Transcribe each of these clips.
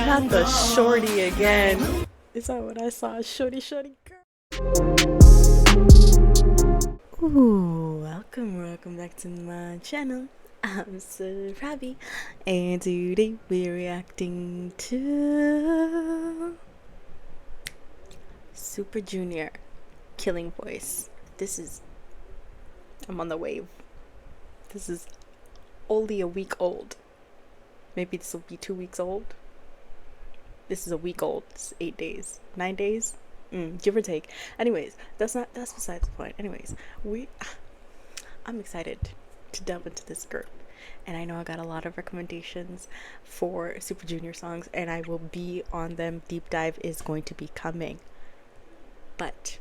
Not the shorty again. Is that what I saw? Shorty girl. Ooh, welcome back to my channel. I'm Sarabi, and today we're reacting to Super Junior, Killing Voice. I'm on the wave. This is only a week old. Maybe this will be 2 weeks old. This is a week old. It's 8 days, 9 days, give or take. Anyways, that's besides the point. Anyways, I'm excited to delve into this group, and I know I got a lot of recommendations for Super Junior songs, and I will be on them. Deep dive is going to be coming, but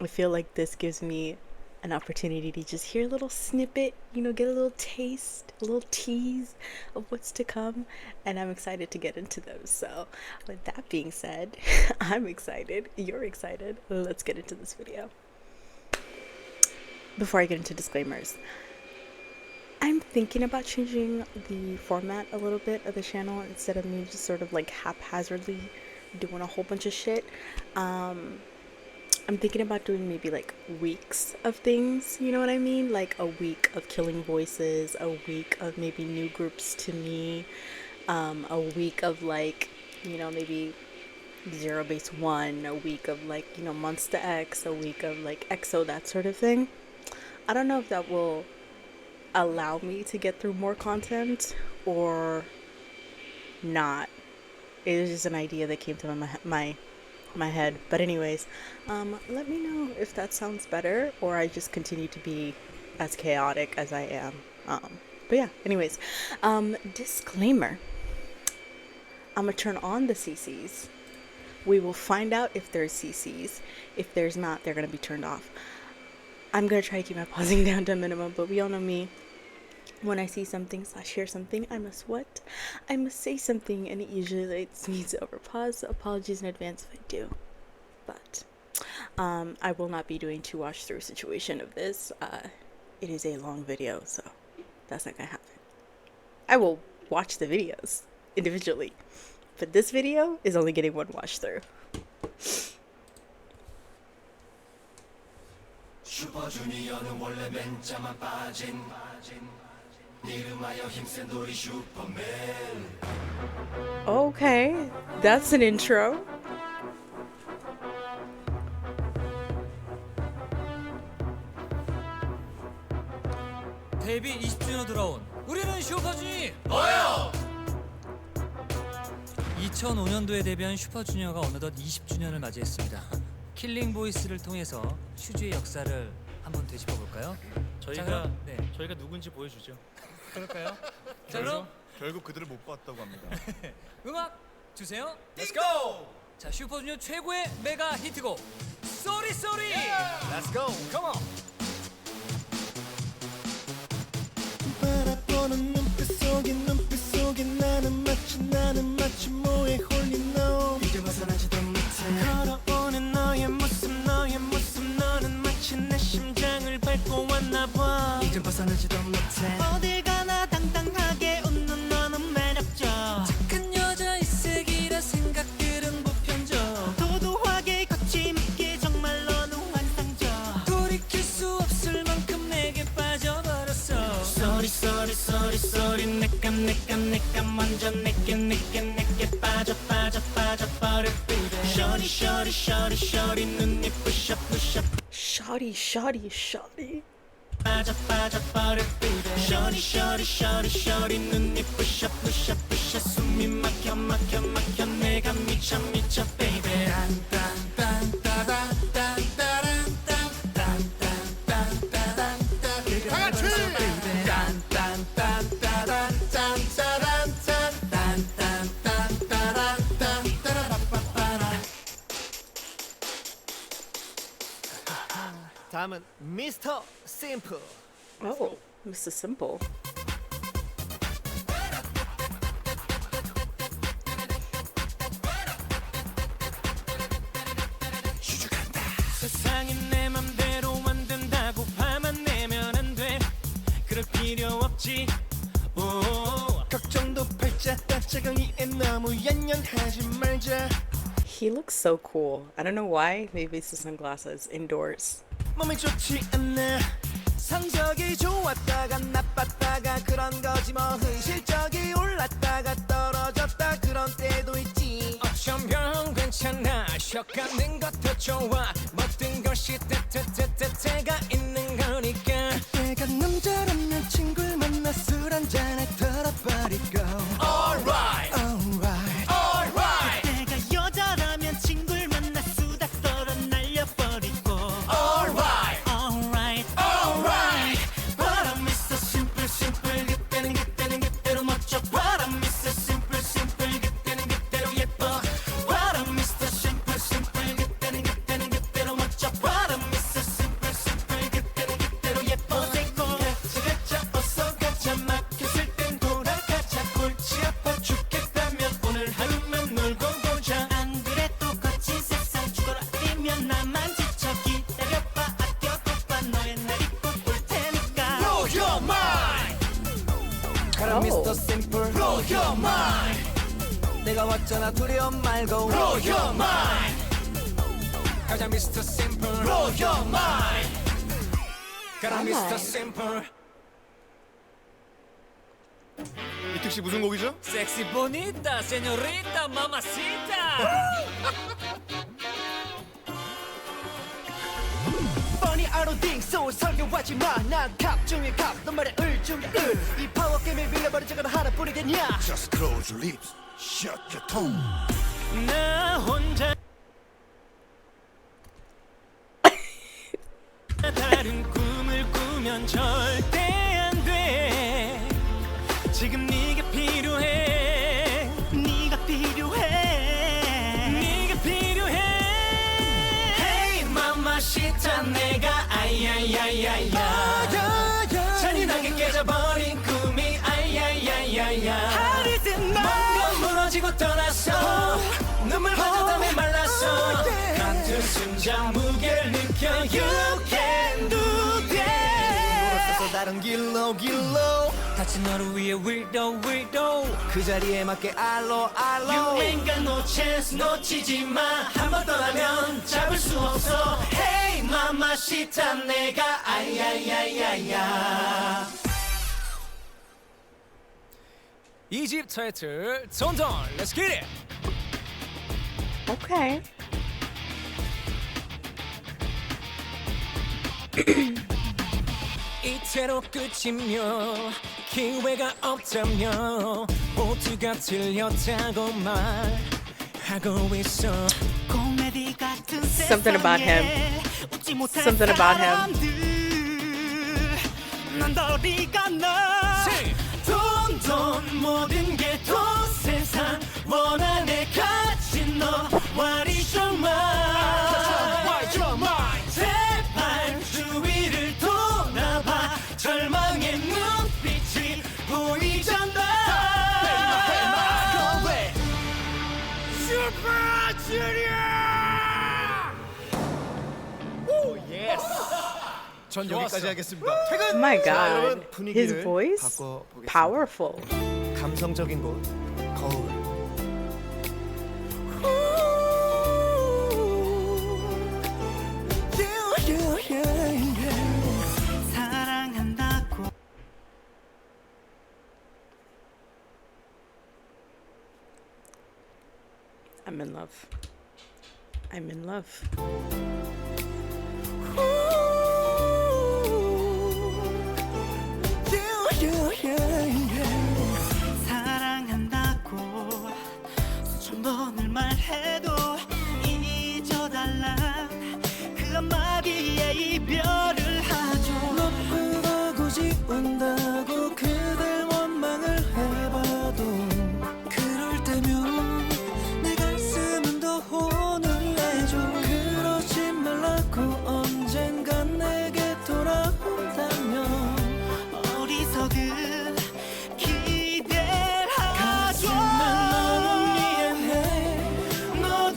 I feel like this gives me an opportunity to just hear a little snippet, get a little taste, a little tease of what's to come, and I'm excited to get into those. So with that being said, I'm excited, you're excited, let's get into this video. Before I get into disclaimers, I'm thinking about changing the format a little bit of the channel. Instead of me just sort of like haphazardly doing a whole bunch of shit, I'm thinking about doing maybe like weeks of things, you know what I mean? Like a week of Killing Voices, a week of maybe new groups to me, a week of like, maybe Zero Base One, a week of like, Monsta X, a week of like EXO, that sort of thing. I don't know if that will allow me to get through more content or not. It was just an idea that came to my head. But anyways, let me know if that sounds better, or I just continue to be as chaotic as I am. But yeah, anyways, disclaimer, I'm gonna turn on the CCs. We will find out if there's CCs. If there's not, they're gonna be turned off. I'm gonna try to keep my pausing down to a minimum, but we all know me. When I see something / hear something, I must say something, and it usually leads me to overpause, so apologies in advance if I do. But I will not be doing 2 watch through situation of this. It is a long video, so that's not gonna happen. I will watch the videos individually, but this video is only getting 1 watch through. 슈퍼주니어는 원래 맨자만 빠진 Okay, that's an intro. 데뷔 20주년 돌아온 우리는 슈퍼주니! 뭐요? 2005년도에 데뷔한 슈퍼주니어가 어느덧 20주년을 맞이했습니다. 킬링 보이스를 통해서 슈즈의 역사를 한번 되짚어볼까요? 저희가 누군지 보여주죠. 그럴까요? 자, 그럼 결국 그들을 못 봤다고 합니다. 음악 주세요. Let's go! 자, 슈퍼주니어 최고의 메가 히트곡 쏘리 쏘리! Let's go! Come on! 바라보는 눈빛 속에 나는 마치 뭐에 홀린 너 이제 벗어나지도 못해 걸어오는 너의 모습 너는 마치 내 심장을 밟고 왔나봐 이제 벗어나지도 못해 어딜 가나 당당하게 웃는 너는 매력적 착한 여자의 색이라 생각들은 보편적 도도하게 거침있게 정말 너는 환상적 돌이킬 수 없을 만큼 내게 빠져버렸어 쏘리 내감 완전 내게 빠져버려 baby 셔리 눈이 부셔 Shoddy. 빠져버려 baby 셔리 눈이 부셔 숨이 막혀 내가 미쳐 baby 다음은 미스터 심플. Oh, Mr. Simple. 세상이 내 맘대로 안 된다고 화만 내면 안 돼. 그럴 필요 없지. 걱정도 팔자 따자강이에 너 너무 연연하지 말자. He looks so cool. I don't know why. Maybe it's the sunglasses indoors. 몸이 좋지 않네. 성적이 좋았다가 나빴다가 그런 거지 뭐. 실적이 올랐다가 떨어졌다 그런 때도 있지. 어쩌면 괜찮아. 쉬어가는 것도 좋아. 모든 것이 때가 있는 거니까. 내가 남자라면 친구를 만나 술 한잔에 털어버리고. Alright, alright, alright. 내가 여자라면 친구를 만나 수다 떨어 날려버리고. Alright, alright, alright. 바람 있어 simple simple. 그때는 그때로 멋져. 바람 있어 simple simple. 그때는 그때로 예뻐. 바람 있어 simple simple. 그때는 그때로 멋져. 바람 있어 simple simple. 그때는 그때로 예뻐. 가자 어서 가자. 막혔을 땐 돌아가자. 골치 아파 죽겠다면 오늘 하루만 놀고 보자. 안 그래 또 거친 세상 죽어라 뛰면 나만 지쳐. 기다려봐 아껴둬봐. 너의 날이 꼭 올 테니까. Blow your mind. 가라 Mr. Simple. Blow your mind. 내가 왔잖아 두려움 말고. Blow your mind. 가자 Mr. Simple. Blow your mind. 가라 Mr. Simple. 이 특씨 무슨 곡이죠? 섹시 보니타, 세뇨리타, 마마시타. 뻔히 알아딩 소울 설교하지 마난 갑 중에 갑너 말에 을 중에 을이 파워 게임에 빌려버린 저거는 하나뿐이겠냐. Just close your lips, shut your tongue. 나 혼자 다른 꿈을 꾸면 절대 안 돼. 지금 네가 필요해. 네가 필요해. 네가 필요해. Hey 마마시타 내가 아야야야야. 잔인하게 깨져버린 꿈이 아야야야야. 뭔가 무너지고 떠났어. 눈물마저 땀에 말랐어. 같은 심장 무게를 느껴. You can do that. 다른 길로 다친 너를 위해 위도 그 자리에 맞게 알로 You ain't got no chance 놓치지 마. 한 번 떠나면 잡을 수 없어. Hey 마마시타 내가 아야야야야. 이집 타이틀 톤톤 Let's get it. Okay. 이대로 끝이며 기회가 없다며 모두가 틀렸다고 말하고 있어. 코미디 같은 Something about him. Something about him. 난 더리가 나. 돈 모든 게 돈 세상 원한에 가진 너 Why is your mind. 제발 주위를 돌아봐. 절망의 눈빛이 보이잖아. 전 여기까지 하겠습니다. 퇴근. Oh my 자, god. 여러분, His 분위기를 voice? 바꿔보겠습니다. Powerful. 감성적인 곳 거울. 사랑한다고. I'm in love. I'm in love. 사랑한다고 수천 번을 말해도 잊어달라. 그 한마디에 이별을 하죠. 너보다 굳이 온다고 그댈 원망을 해봐도 그럴 때면 내 가슴은 더 혼을 내줘. 그러지 말라고 언젠간 내게 돌아온다면 어리석은 기대를 하죠. 하지만 너무 미안해. 너도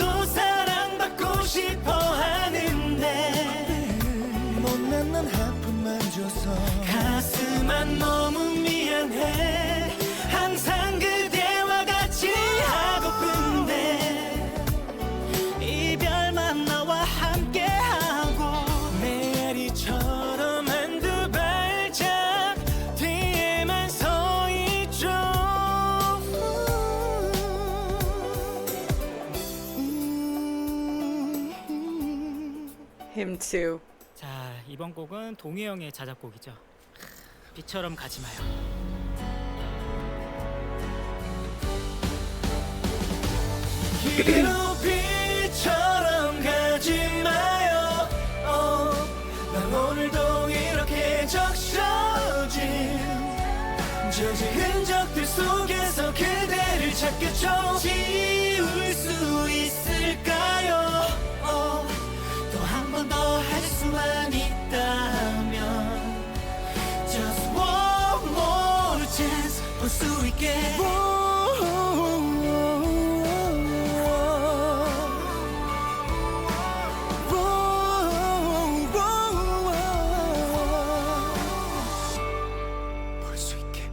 Him too. 자, 이번 곡은 동해 형의 자작곡이죠. 비처럼 가지 마요. 비처럼 가지 마요. 난 오늘도 이렇게 적셔진 저지 흔적들 속에서 그대를 찾겠죠. 지울 수 있을까요? 또 한 번 더 할 수만 있다면 Just one more chance 볼 수 있게. 볼 수 있게.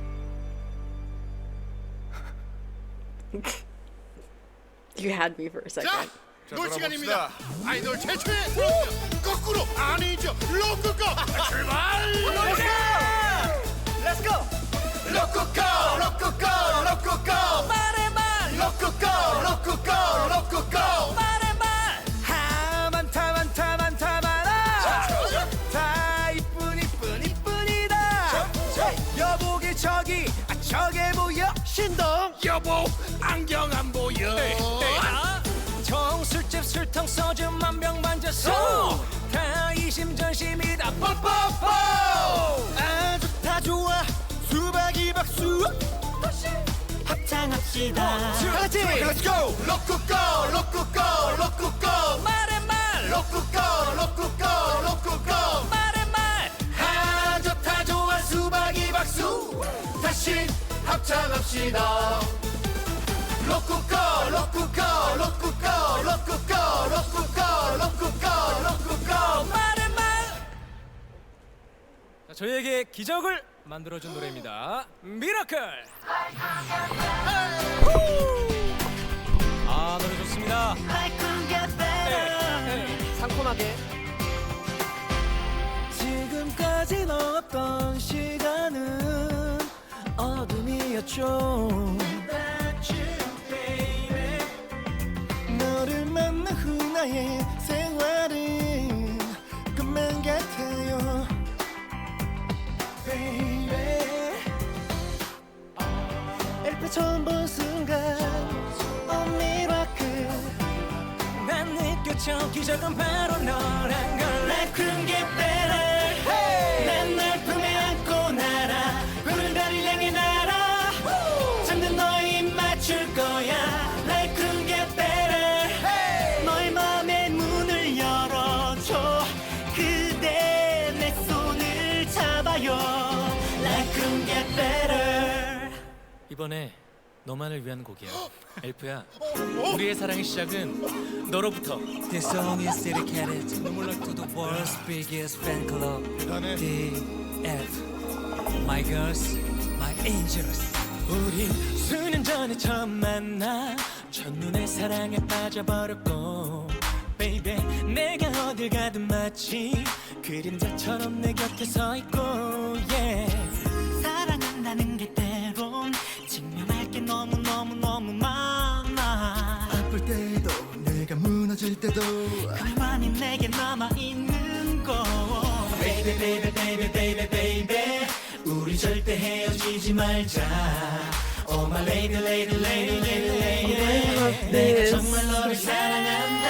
You had me for a second. 놀 시간입니다. 아이돌 최초의 트로트 거꾸로 아니죠 로쿠꺼 출발. Let's go. 로쿠꺼 로쿠꺼 로쿠꺼 말해봐. 로쿠꺼 로쿠꺼 로쿠꺼 말해봐. 많다 많다 많다 많아. 다 이쁜 이쁜 이쁜이다. 여보기 저기 저게 보여. 신동 여보 안경 안 보여. 정술집 술통 소주 만병 반져서 다 이심전심이다. 뽀뽀뽀 아주 다 좋아. 수박이 박수 합창합시다. 같이 Let's go. 로쿠꺼 로쿠꺼 로쿠꺼 말해말. 로쿠꺼 로쿠꺼 로쿠꺼 말해말. 아주 다 좋아. 수박이 박수 다시 합창합시다. 로쿠꺼 로쿠꺼 로쿠꺼 로쿠꺼 로쿠꺼 로쿠꺼 로쿠꺼 말해말. 자, 저희에게 기적을 만들어준 노래입니다. 미라클. 아, 노래 좋습니다. 상큼하게. 지금까지 넣었던 시간은 어둠이었죠. 너를 만난 후 나의 생활은 꿈만 같아요. Baby LP 처음 본 순간 Oh miracle 난 느꼈죠. 기적은 바로 너란 걸. Like couldn't get better. 난 널 품에 안고 날아. 푸른 달을 향해 날아. 잠든 너에 입 맞출 거야. Like couldn't get better. 너의 맘의 문을 열어줘. 그대 내 손을 잡아요. Like couldn't get better. 이번에 너만을 위한 곡이야. 엘프야, 우리의 사랑의 시작은 너로부터. This song is dedicated to the world's biggest fan club, DF. My girls, my angels. 우린 수년 전에 처음 만나 첫눈에 사랑에 빠져버렸고 Baby 내가 어딜 가든 마치 그림자처럼 내 곁에 서 있고 yeah. 사랑한다는 게 때론 증명할 게 너무너무너무 많아. 아플 때도 내가 무너질 때도 가만히 내게 남아있는 거 Baby baby baby baby baby 우리 절대 헤어지지 말자. Oh my lady lady lady lady lady 내가 정말 너를 사랑한다.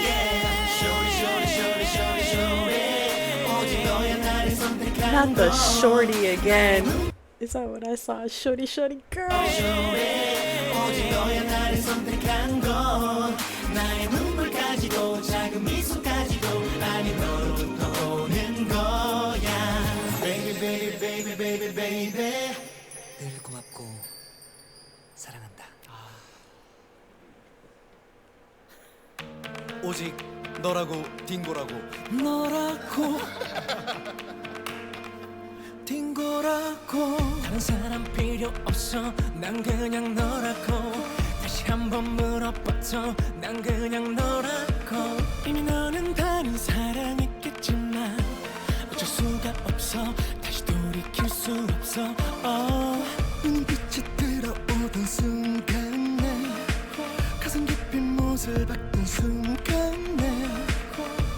Yeah. Shorty shorty shorty shorty shorty 오직 너야 나를 선택한 Not the shorty again. Is that what I saw? Shorty, shorty girl. 오직 너야 나를 선택한 건 나의 눈물까지도 작은 미소까지도 아니 너로부터 오는 거야. Baby baby baby baby baby 늘 고맙고 사랑한다. 오직 너라고 딩고라고. 너라고 딩고라고 다른 사람 필요 없어. 난 그냥 너라고 다시 한번 물어봐도 난 그냥 너라고. 이미 너는 다른 사랑했겠지만 어쩔 수가 없어. 다시 돌이킬 수 없어. 눈빛이 들어오던 순간에 가슴 깊이 못을 박던 순간에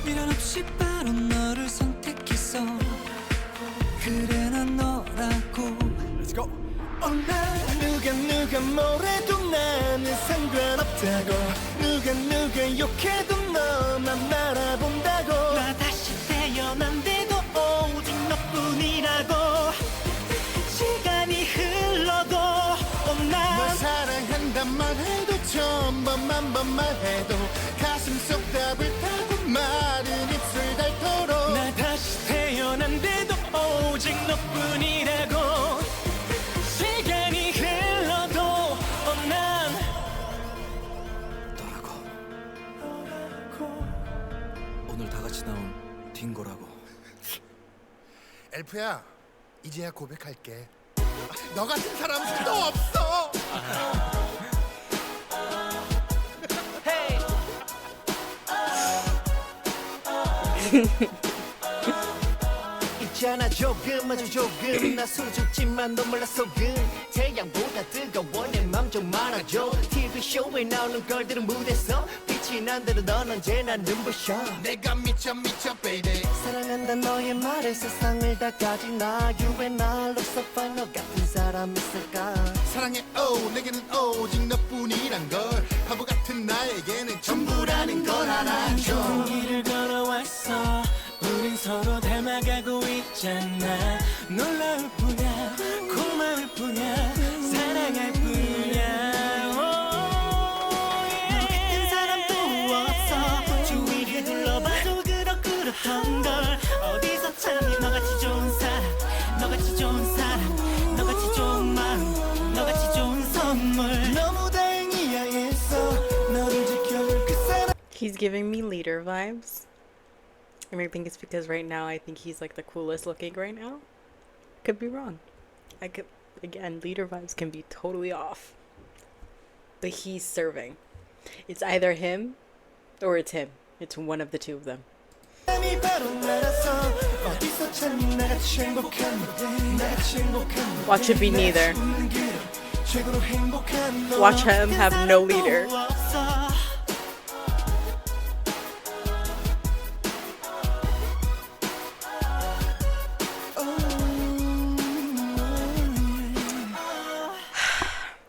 이런 없이 바로 너를 선택했어. 그래 난 너라고. Let's go. 누가 뭐래도 나는 상관없다고. 누가 욕해도 너만 바라본다고. 나 다시 태어난데도 오직 너뿐이라고. 시간이 흘러도 널 사랑한단 말해도 천번만 번 말해도 가슴 속 답을 타고 마른 입술 닳도록 나 다시 태어난데도 오직 너뿐이라고. 시간이 흘러도 난 너라고. 오늘 다 같이 나온 딩고라고. 엘프야 이제야 고백할게. 너 같은 사람은 또 없어. 있잖아 조금 아주 조금 나 수줍지만 너 몰라 속은 태양보다 뜨거워 내 맘 좀 알아줘. TV쇼에 나오는 걸들은 무대서 빛이 난대로 넌 언제나 눈부셔. 내가 미쳐 baby. 사랑한다 너의 말에 세상을 다 가진 나 You and I로서 너 같은 사람 있을까. 사랑해 내게는 오직 너뿐이란 걸. 바보 같은 나에게는 전부라는 걸 알아줘. 길을 걸어왔어 우린 서로 닮아가고 있잖아. 놀라울 뿐이야 고마울 뿐이야 사랑할 뿐이야. 너 같은 사람도 없어. 주위를 둘러봐도 그렇던 걸. 어디서 찾니 너같이 좋은 사람 너같이 좋은 사람 너같이 좋은 마음 너같이 좋은 선물. 너무 다행이야 했어 너를 지켜줄 그 사람. He's giving me leader vibes. And I think it's because right now I think he's like the coolest looking right now. Could be wrong. I could, again, leader vibes can be totally off. But he's serving. It's either him or it's him. It's one of the two of them. 사람이 바로 나라서 어디서 찾니 나같이 행복한 나같이 행복한. Watch it be neither. 최고로 행복한 너. Watch him have no leader.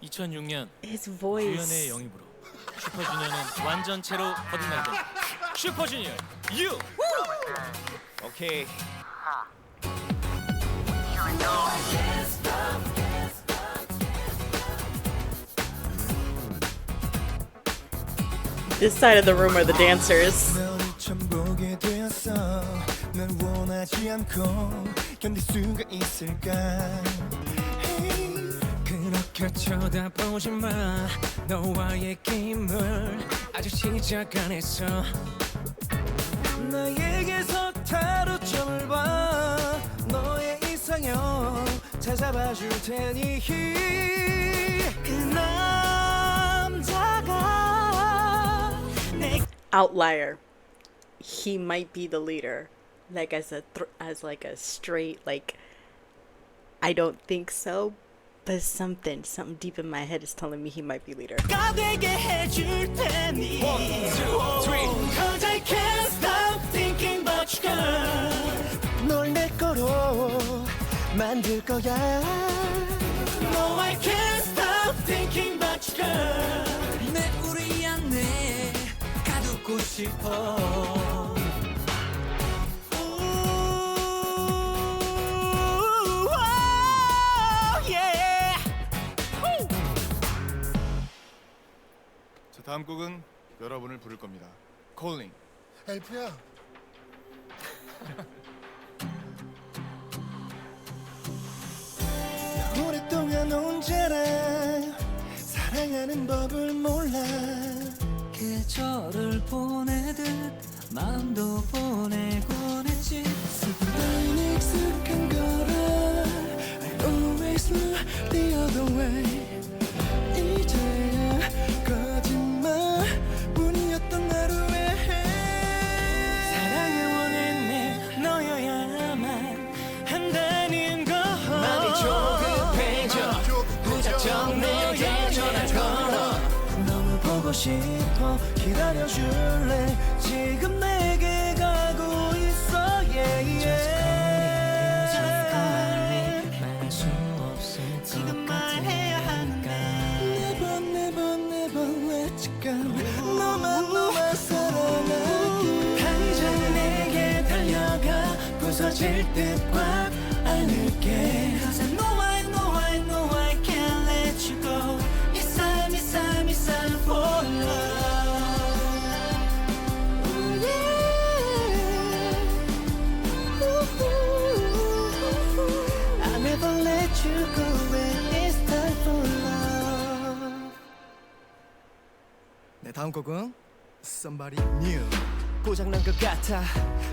이 2006년 His 주연의 voice. 영입으로 슈퍼주니어는 완전체로 거듭날 때 슈퍼주니어 U. 오케이. This side of the room are the dancers. 너를 처음 보게 되었어. 널 원하지 않고 견딜 수가 있을까. Hey, 그렇게 쳐다보지 마. 너와의 게임을 아직 시작 안 했어. 나에게서 다루점을 봐. 너의 이상형 찾아봐줄 테니. 그 남자가 내 Outlier. He might be the leader. Like as like a straight like I don't think so, but something deep in my head is telling me he might be leader. 가 되게 해줄 테니. 1, 2, 3. Cause I can't stop thinking about you, girl. 널 내 거로 만들 거야. No, I can't stop thinking about you, girl. 내 우리 안에 가두고 싶어. Ooh, oh, yeah. 자, 다음 곡은 여러분을 부를 겁니다. Calling. 엘프야 오랫동안 혼자라 사랑하는 법을 몰라. 계절을 보내듯 마음도 보내곤 했지. 난 익숙한 거라. I always look the other way. 이제야 거짓말뿐이었던 하루에 사랑을 원했네. 너여야만 한다는 거. 맘이 조급해져. 무작정 내게 전화 걸어. 너무 보고 싶어. 기다려줄래. 지금 내게 가고 말할 수 없을 지금 것 말해야 하는데 Never let you go 너만 사랑하기 당장 내게 달려가 부서질 듯 꽉 안을게 Cause I know I can't let you go It's time for love Ooh, yeah. Ooh, I'll never let you go when it's time for love 네, 다음 곡은 Somebody New. 고장난 것 같아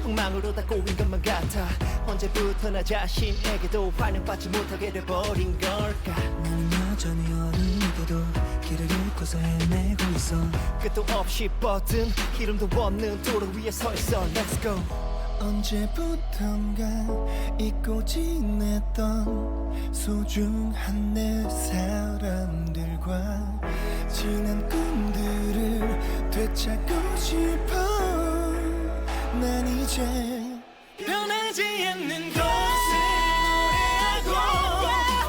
엉망으로 다 꼬인 것만 같아 언제부터 나 자신에게도 환영받지 못하게 돼버린 걸까 나는 여전히 어른이고도 길을 잃고서 헤매고 있어 끝도 없이 뻗은 이름도 없는 도로 위에 서 있어 Let's go 언제부턴가 잊고 지냈던 소중한 내 사람들과 지난 꿈들을 되찾고 싶어 난 이제 변하지 않는 것을 노래하고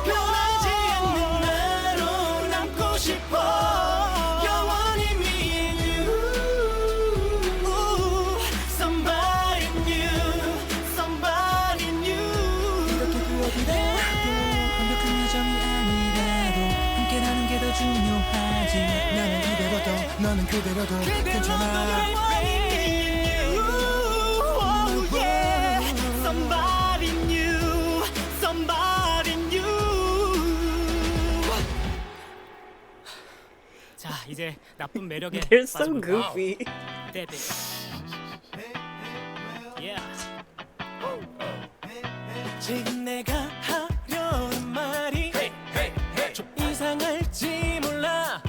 변하지 않는 나로 남고 싶어 영원히 me and you Somebody new Somebody new 이렇게 구워기라도 완벽한 여정이 아니라도 함께라는 게 더 중요하지 나는 이대로도 너는 그대로도 괜찮아 Somebody new Somebody new 자, 이제 나쁜 매력에 They're so 빠져볼까? goofy. 데뷔. Yeah. 지금 내가 하려는 말이 좀 이상할지 몰라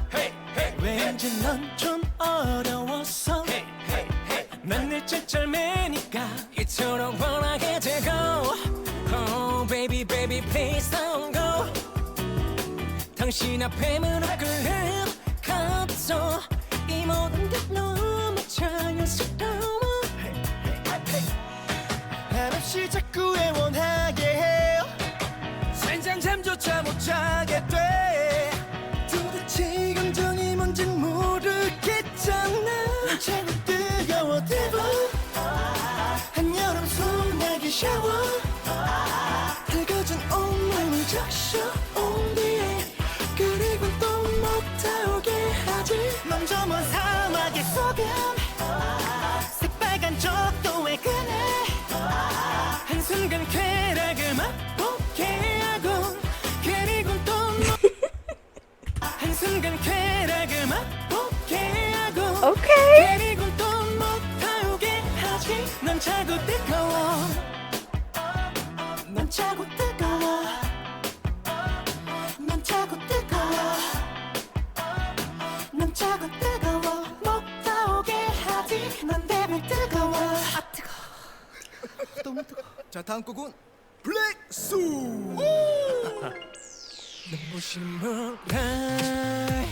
왠지 넌 좀 어려웠어 난 늘 쩔쩔매니까 이토록 원하게 되고 Oh baby baby please don't go 당신 앞에 무릎 꿇는 것도 이 모든 게 너무 자연스러워 한없이 자꾸 애원하게 해요 생장잠조차 못 자게 돼 도대체 이 감정이 뭔진 모르겠잖아 최고 뜨거워 대박 한여름 소나기 샤워 밝아진 온몸을 적셔 온 뒤에 그리고 또 못하오게 하지 넌 저 먼 사막의 소금 새빨간 적도의 그네 한순간 쾌락을 맛보게 하고 그리고 또 한순간 쾌락을 맛보게 하고 Okay. 그리고 또 못하오게 하지 넌 차고 뜨거워 넌 차고 뜨거워 넌 차고 뜨거워 넌 차고 뜨거워 못하오게 하지 넌 대박 뜨거워 아 뜨거워 너무 뜨거워 자, 다음 곡은 블랙수. 눈부신 moonlight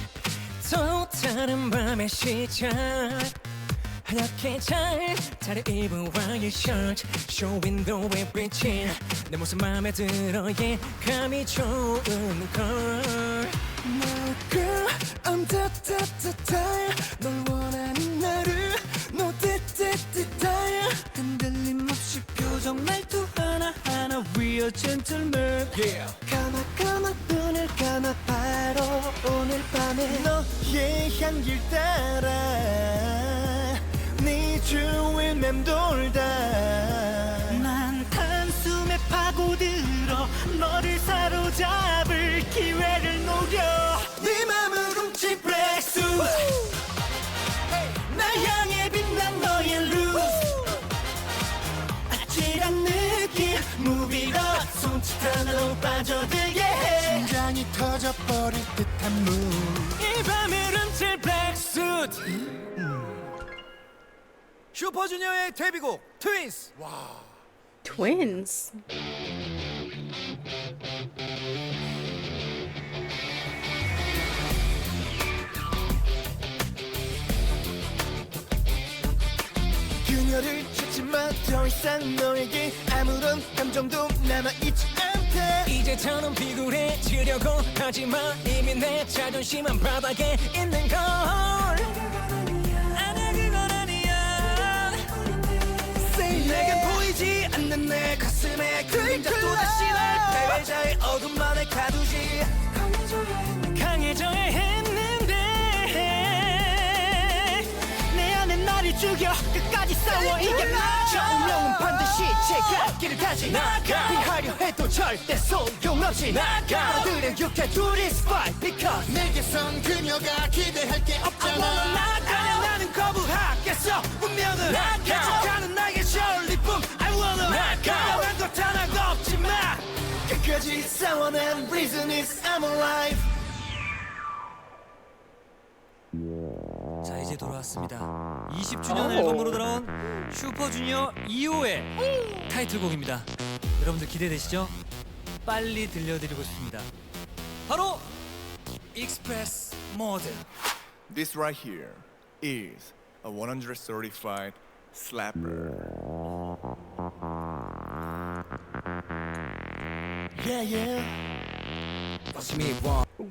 또 다른 밤의 시작 하얗게 잘 차려입은 와이어 셔츠 쇼윈도우에 비친 내 모습 맘에 들어 예감이 좋은 걸 No girl I'm da-da-da-da 널 원하는 나를 No da-da-da-da 흔들림 없이 표정 말투 하나하나 We are gentleman 감아 눈을 감아 바로 오늘 밤에 너의 향기를 따라 네 주위를 맴돌다 난 단숨에 파고들어 너를 사로잡을 기회를 노려 네 맘을 훔친 블랙수트 날 향해 빛난 너의 루즈 아찔한 느낌 무비로 손짓 하나로 빠져들게 해 심장이 터져버릴 듯한 이 밤을 훔칠 블랙수트 슈퍼주니어의 데뷔곡 트윈스. Twins. 그녀를 찾지만 더 이상 너에게 아무런 감정도 남아있지 않대. 이제 더는 비굴해지려고 하지만 이미 내 자존심은 바닥에 있는 걸. 아니야 그건 아니야. 내겐 보이지 않는 내 가슴에 그림자 또다시 날 패배자의 어둠 안에 가두지. 강해져야 했는데 내 안에 나를 죽여 끝까지 싸워 이게 맞아. 운명은 반드시 제가 길을 가지. 나가 피하려 해도 절대 소용없지. 나가 너들의 육체 둘이 spy because 내게선 그녀가 기대할 게 I wanna 없잖아. 나가. 나는 거부하겠어. 운명은 약속하는 나의 전리품. I wanna 나가. 영한 것 하나가 없지만 끝까지 싸워낸 reason is I'm alive. 자 이제 돌아왔습니다. 20주년 앨범으로 돌아온 슈퍼주니어 2호의 타이틀곡입니다. 여러분들 기대되시죠? 빨리 들려드리고 싶습니다. 바로 익스프레스 모드. This right here is a 100 certified slapper. Yeah yeah.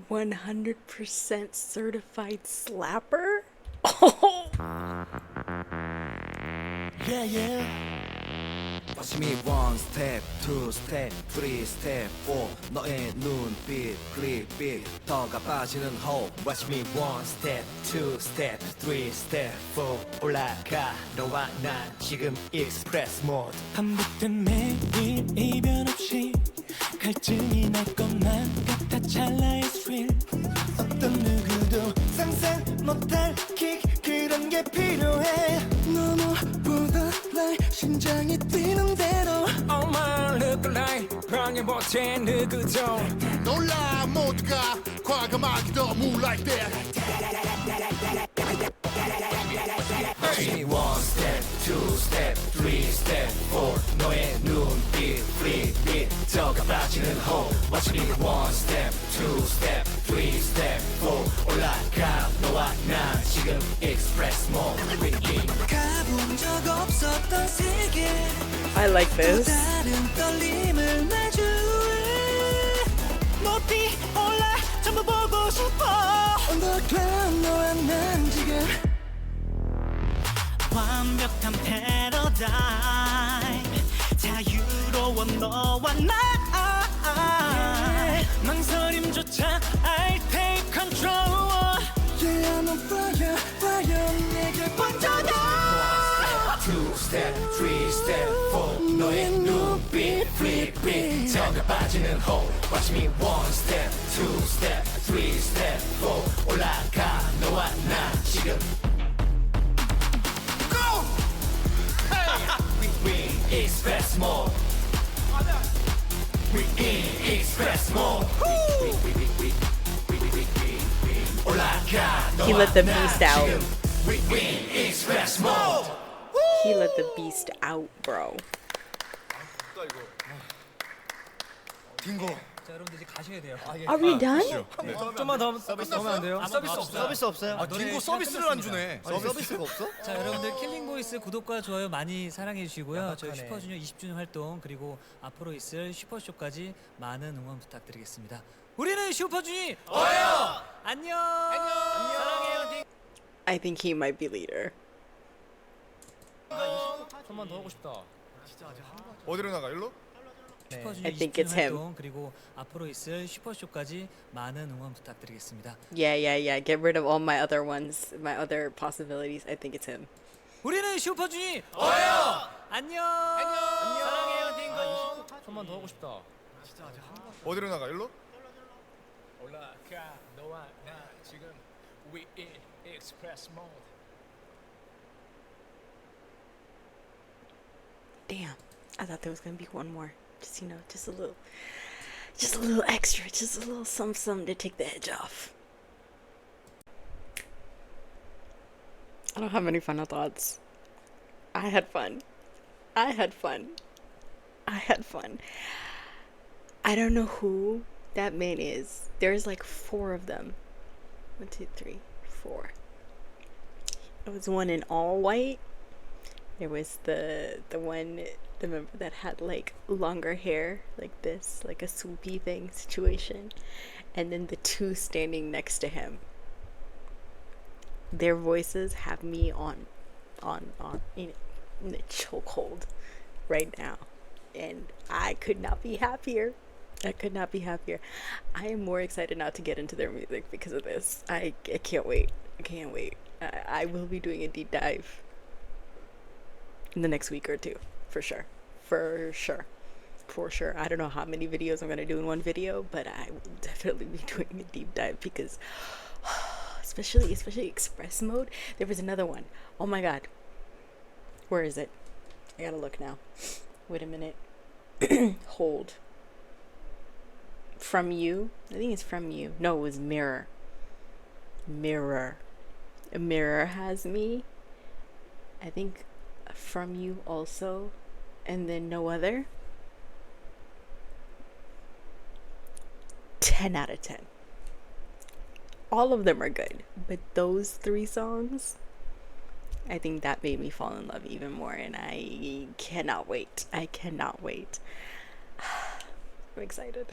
100% certified slapper? Yeah yeah. Watch me one step, two step, three step, four. 너의 눈빛, 클릭빛, 더가 빠지는 호흡. Watch me one step, two step, three step, four. 올라가 너와 난 지금 익스프레스 모드. 반복된 매일 이변 없이 갈증이 날 것만 같아 찰나의 스릴. 어떤 누구도 상상 못할 킥 그런 게 필요해. 너무보다 날 심장이 뛰는 대로. Oh my look like 방해 못해 누구도. 놀라 모두가 과감하게도 move like that. Watch me one step, two step, three step, four. 너의 눈빛, 클릭빛, 더가 빠지는 호흡. Watch me one step, two step, three step, four. 올라가 너와 난 지금 익스프레스 모드. 가본 적 없었던 세계. I like this. 다른 떨림을 마주해. 높이 올라 전부 보고 싶어. On the ground 너와 난 지금 완벽한 패러다임. 자유로워 너와 나. 망설임조차 I take control. Yeah I'm on fire, fire. 내게 번져나. Two step, three step, four. 너의 눈빛, 클릭빛, 더가 빠지는 호흡. Watch me one step, two step, three step, four. 올라가 너와 나 지금. Go! We express more. We express more. 올라가 He let the beast out. We express more. He let the beast out, bro. 딩고. 자 여러분들 이제 가셔야 돼요. Are we done? 좀만 더 넣으면 안 돼요? 서비스 없어. 서비스 없어요? 아, 딩고 서비스를 안 주네. 아니, 서비스가 없어? 자 여러분들 킬링보이스 구독과 좋아요 많이 사랑해 주시고요. 저희 슈퍼주니어 20주년 활동 그리고 앞으로 있을 슈퍼쇼까지 많은 응원 부탁드리겠습니다. 우리는 슈퍼주니 어요. 안녕. 사랑해요. I think he might be leader. 좀만 더 하고 싶다. 어디로 나가? 일로? 슈퍼주니어 I think 20주년 it's him. 활동 그리고 앞으로 있을 슈퍼쇼까지 많은 응원 부탁드리겠습니다. Yeah. Get rid of all my other ones, my other possibilities. I think it's him. 우리는 슈퍼주니 어요. 안녕. 사랑해요 딩고. 좀만 더 하고 싶다. 어디로 나가? 일로? 올라가 너와 나 지금 We express mode. Damn. I thought there was gonna be one more. Just just a little extra, just a little something to take the edge off. I don't have any final thoughts. I had fun. I don't know who that man is. There's like 4 of them. 1, 2, 3, 4. It was one in all white, There was the one, the member that had like longer hair like this, like a swoopy thing situation, and then the two standing next to him. Their voices have me on you know, in a chokehold right now, and I could not be happier. I could not be happier. I am more excited now to get into their music because of this. I can't wait. I can't wait. I will be doing a deep dive in the next week or two, for sure. For sure. For sure. I don't know how many videos I'm going to do in one video, but I will definitely be doing a deep dive because especially express mode. There was another one. Oh my god. Where is it? I gotta look now. Wait a minute. Hold. From You. I think it's From You. No, it was Mirror. Mirror. Mirror has me. I think From You also. And then No Other. 10 out of 10. All of them are good. But those 3 songs, I think that made me fall in love even more. And I cannot wait. I cannot wait. I'm excited.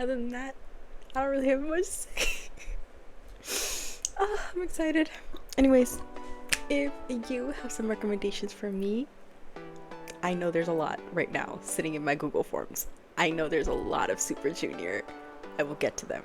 Other than that, I don't really have much to say. I'm excited. Anyways, if you have some recommendations for me, I know there's a lot right now sitting in my Google Forms. I know there's a lot of Super Junior. I will get to them.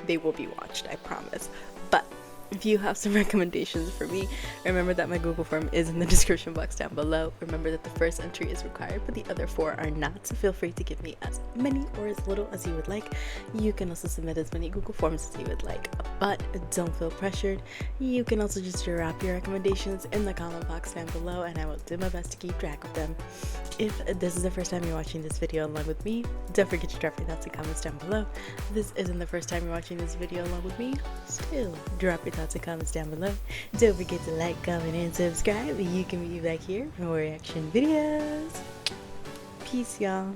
They will be watched, I promise. But if you have some recommendations for me, remember that my Google form is in the description box down below. Remember that the first entry is required, but the other 4 are not, so feel free to give me as many or as little as you would like. You can also submit as many Google forms as you would like, but don't feel pressured. You can also just drop your recommendations in the comment box down below, and I will do my best to keep track of them. If this is the first time you're watching this video along with me, don't forget to drop your thoughts and comments down below. If this isn't the first time you're watching this video along with me, still drop your thoughts and comments down below. Don't forget to like, comment, and subscribe. You can be back here for more reaction videos. Peace, y'all.